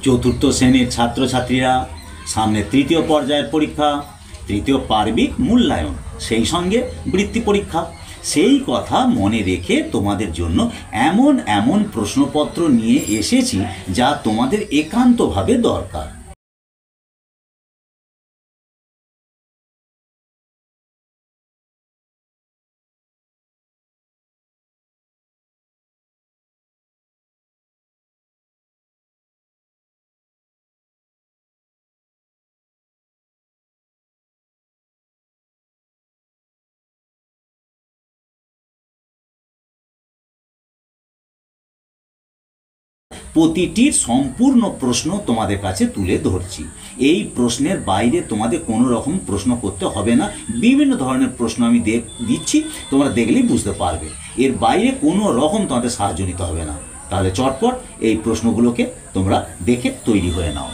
চতুর্থ শ্রেণীর ছাত্রছাত্রীরা, সামনে তৃতীয় পর্যায়ের পরীক্ষা, তৃতীয় পার্বিক মূল্যায়ন, সেই সঙ্গে বৃত্তি পরীক্ষা। সেই কথা মনে রেখে তোমাদের জন্য এমন এমন প্রশ্নপত্র নিয়ে এসেছি যা তোমাদের একান্তভাবে দরকার। প্রতিটির সম্পূর্ণ প্রশ্ন তোমাদের কাছে তুলে ধরছি। এই প্রশ্নের বাইরে তোমাদের কোনো রকম প্রশ্ন করতে হবে না। বিভিন্ন ধরনের প্রশ্ন আমি দিচ্ছি, তোমরা দেখলেই বুঝতে পারবে। এর বাইরে কোনো রকম তোমাদের সাহায্য নিতে হবে না। তাহলে চটপট এই প্রশ্নগুলোকে তোমরা দেখে তৈরি হয়ে নাও।